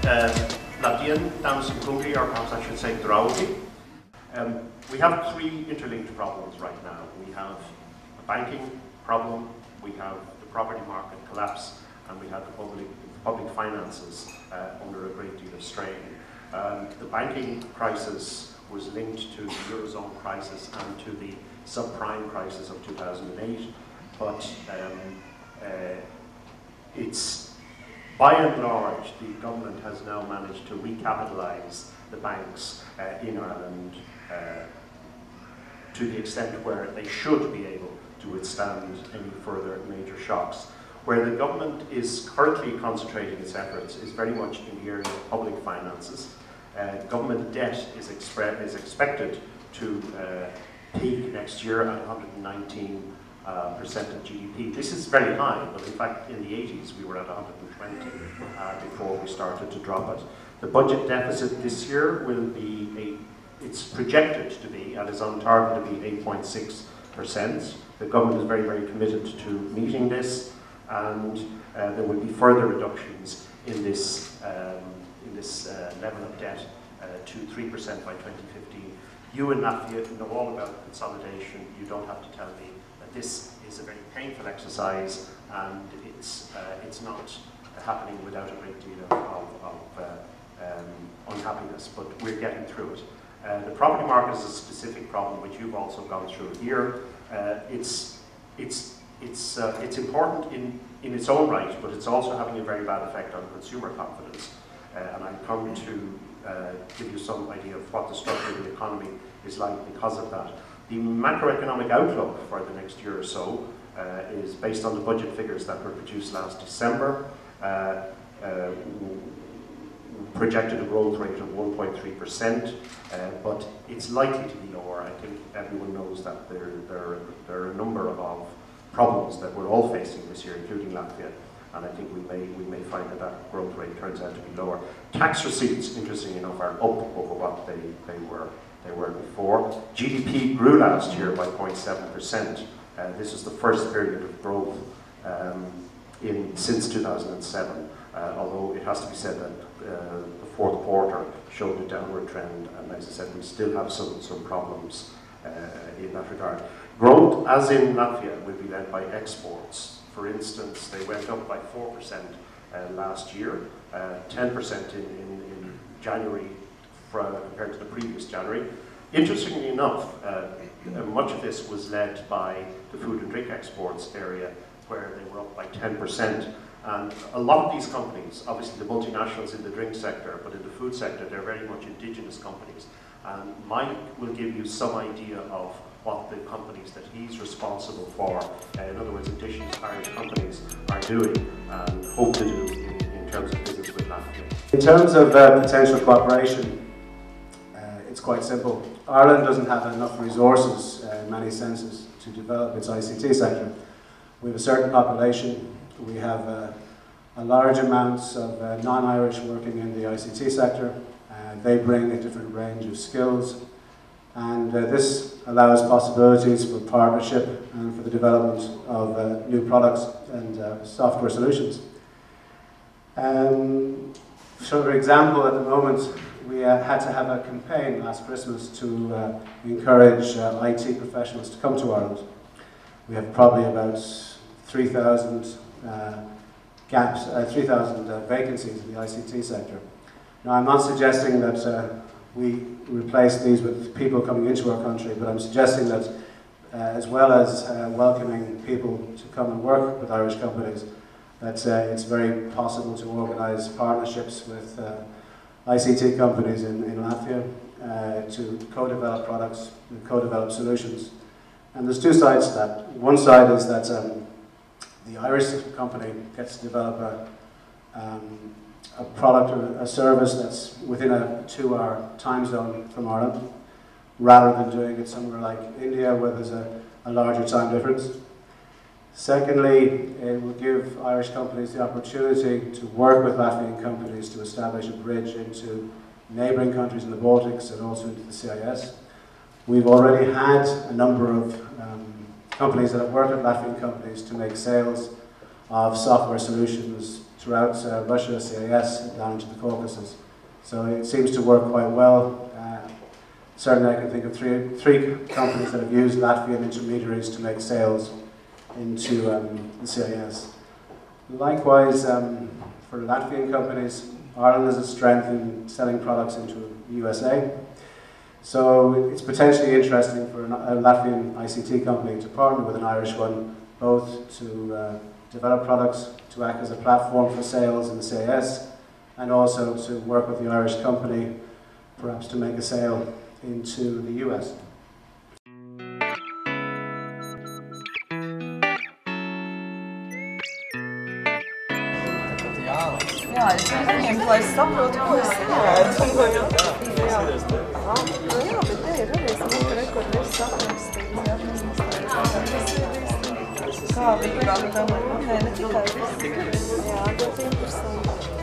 Latvia, Dienas Bizness, or perhaps I should say dažādu. We have three interlinked problems right now. We have a banking problem, we have the property market collapse, and we have the public finances under a great deal of strain. The banking crisis was linked to the Eurozone crisis and to the subprime crisis of 2008, but it's by and large the government has now managed to recapitalise the banks in Ireland to the extent where they should be able to withstand any further major shocks. Where the government is currently concentrating its efforts is very much in the area of public finances. Government debt is expected to peak next year at 119% of GDP. This is very high, but in fact in the 80s we were at 120 before we started to drop it. The budget deficit this year will be, it's projected to be, and is on target to be 8.6%. The government is very, very committed to meeting this, and there will be further reductions in this level of debt to 3% by 2015. You in Latvia know all about consolidation. You don't have to tell me that this is a very painful exercise, and it's not happening without a great deal of unhappiness, but we're getting through it. The property market is a specific problem which you've also gone through here. It's important in its own right, but it's also having a very bad effect on consumer confidence. And I've come to give you some idea of what the structure of the economy is like because of that. The macroeconomic outlook for the next year or so is based on the budget figures that were produced last December. Projected a growth rate of 1.3%, but it's likely to be lower. I think everyone knows that there are a number of problems that we're all facing this year, including Latvia, and I think we may find that growth rate turns out to be lower. Tax receipts, interestingly enough, are up over what they were before. GDP grew last year by 0.7%. This is the first period of growth since 2007. Although it has to be said that the fourth quarter showed a downward trend, and as I said, we still have some problems in that regard. Growth, as in Latvia, will be led by exports. For instance, they went up by 4% last year, 10% in January compared to the previous January. Interestingly enough, much of this was led by the food and drink exports area, where they were up by 10%. And a lot of these companies, obviously the multinationals in the drink sector, but in the food sector, they're very much indigenous companies. And Mike will give you some idea of what the companies that he's responsible for, in other words, indigenous Irish companies, are doing and hope to do in terms of business with Latvia. In terms of potential cooperation, it's quite simple. Ireland doesn't have enough resources in many senses to develop its ICT sector. We have a certain population. We have a large amounts of non-Irish working in the ICT sector. They bring a different range of skills, and this allows possibilities for partnership and for the development of new products and software solutions. For example, at the moment, we had to have a campaign last Christmas to encourage IT professionals to come to Ireland. We have probably about 3,000 vacancies in the ICT sector. Now, I'm not suggesting that we replace these with people coming into our country, but I'm suggesting that as well as welcoming people to come and work with Irish companies, that it's very possible to organise partnerships with ICT companies in Latvia to co-develop products and co-develop solutions. And there's two sides to that. One side is that the Irish company gets to develop a product or a service that's within a 2-hour time zone from Ireland, rather than doing it somewhere like India where there's a larger time difference. Secondly, it will give Irish companies the opportunity to work with Latvian companies to establish a bridge into neighbouring countries in the Baltics and also into the CIS. We've already had a number of companies that have worked with Latvian companies to make sales of software solutions throughout Russia, CIS, down into the Caucasus. So it seems to work quite well. Certainly I can think of three companies that have used Latvian intermediaries to make sales into the CIS. Likewise, for Latvian companies, Ireland has a strength in selling products into the USA. So it's potentially interesting for a Latvian ICT company to partner with an Irish one, both to develop products, to act as a platform for sales in the CIS, and also to work with the Irish company, perhaps to make a sale into the US. Jā, es viņiem, lai es saprotu, ko es ēdu. Jā, bet te ir arī smuka, kur viss aprakstīts. Kā bija tam? Nē, ne tikai viss. Jā, ļoti interesanti.